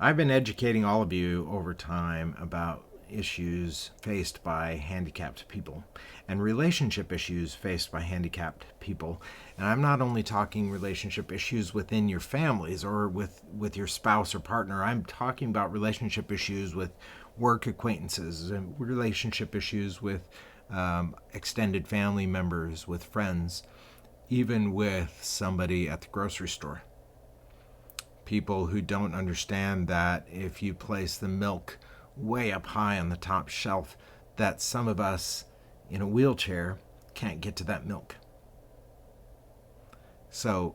I've been educating all of you over time about issues faced by handicapped people and relationship issues faced by handicapped people. And I'm not only talking relationship issues within your families or with your spouse or partner, I'm talking about relationship issues with work acquaintances and relationship issues with extended family members, with friends, even with somebody at the grocery store. People who don't understand that if you place the milk way up high on the top shelf, that some of us in a wheelchair can't get to that milk. So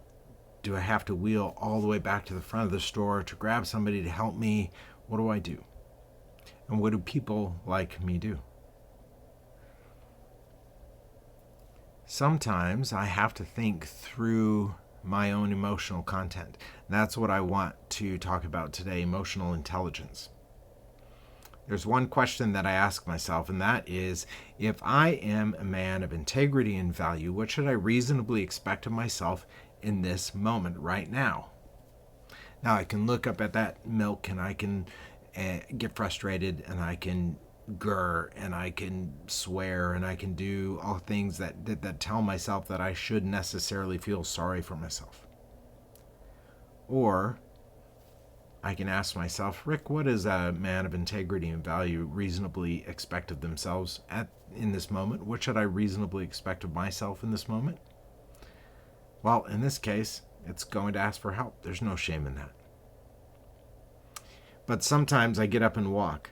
do I have to wheel all the way back to the front of the store to grab somebody to help me? What do I do? And what do people like me do? Sometimes I have to think through my own emotional content. That's what I want to talk about today, emotional intelligence. There's one question that I ask myself, and that is, if I am a man of integrity and value, what should I reasonably expect of myself in this moment right now? Now, I can look up at that milk and I can get frustrated and I can grr and I can swear and I can do all things that tell myself that I should necessarily feel sorry for myself. Or I can ask myself, Rick, what does a man of integrity and value reasonably expect of themselves in this moment? What should I reasonably expect of myself in this moment? Well, in this case, it's going to ask for help. There's no shame in that. But sometimes I get up and walk,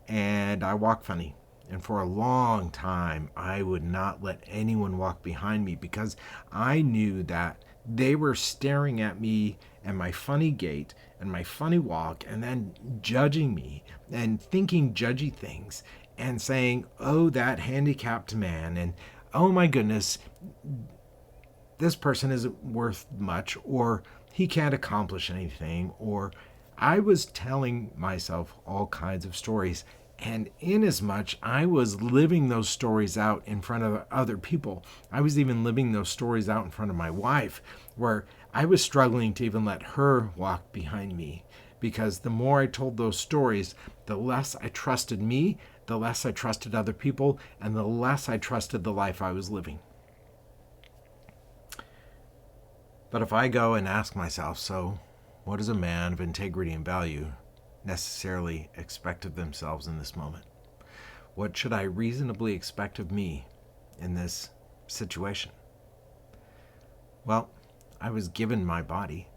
and I walk funny. And for a long time, I would not let anyone walk behind me because I knew that they were staring at me and my funny gait and my funny walk and then judging me and thinking judgy things and saying, oh, that handicapped man, and oh my goodness, this person isn't worth much, or he can't accomplish anything, or I was telling myself all kinds of stories. And inasmuch I was living those stories out in front of other people, I was even living those stories out in front of my wife, where I was struggling to even let her walk behind me. Because the more I told those stories, the less I trusted me, the less I trusted other people, and the less I trusted the life I was living. But if I go and ask myself, so what does a man of integrity and value necessarily expect of themselves in this moment? What should I reasonably expect of me in this situation? Well, I was given my body.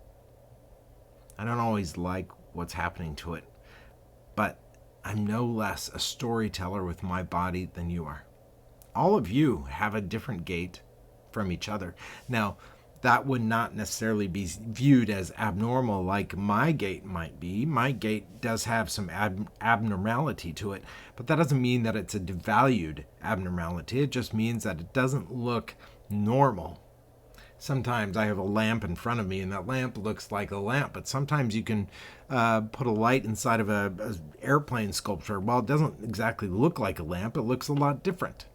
I don't always like what's happening to it, but I'm no less a storyteller with my body than you are. All of you have a different gait from each other. Now, that would not necessarily be viewed as abnormal like my gait might be. My gait does have some abnormality to it, but that doesn't mean that it's a devalued abnormality. It just means that it doesn't look normal. Sometimes I have a lamp in front of me and that lamp looks like a lamp, but sometimes you can put a light inside of a airplane sculpture. Well, it doesn't exactly look like a lamp. It looks a lot different.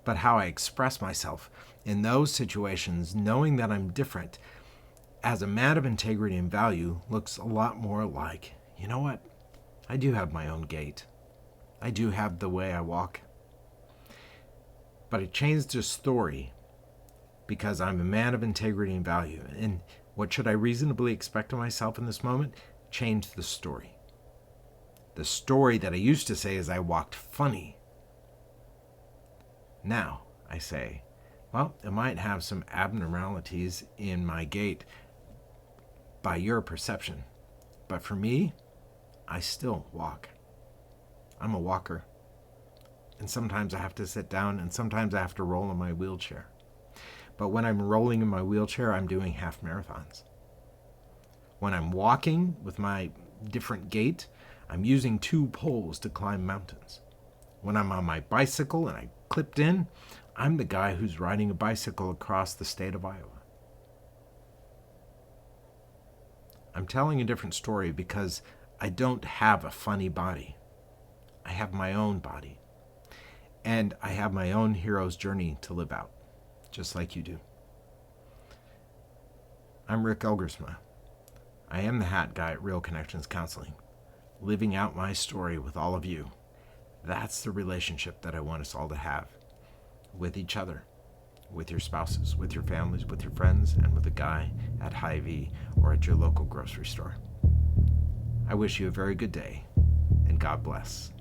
But how I express myself in those situations, knowing that I'm different, as a man of integrity and value, looks a lot more like, you know what? I do have my own gait. I do have the way I walk. But I changed the story because I'm a man of integrity and value. And what should I reasonably expect of myself in this moment? Change the story. The story that I used to say is I walked funny. Now I say, well, it might have some abnormalities in my gait by your perception, but for me, I still walk. I'm a walker. And sometimes I have to sit down and sometimes I have to roll in my wheelchair. But when I'm rolling in my wheelchair, I'm doing half marathons. When I'm walking with my different gait, I'm using 2 poles to climb mountains. When I'm on my bicycle and I clipped in, I'm the guy who's riding a bicycle across the state of Iowa. I'm telling a different story because I don't have a funny body. I have my own body. And I have my own hero's journey to live out, just like you do. I'm Rick Elgersma. I am the Hat Guy at Real Connections Counseling, living out my story with all of you. That's the relationship that I want us all to have with each other, with your spouses, with your families, with your friends, and with a guy at Hy-Vee or at your local grocery store. I wish you a very good day, and God bless.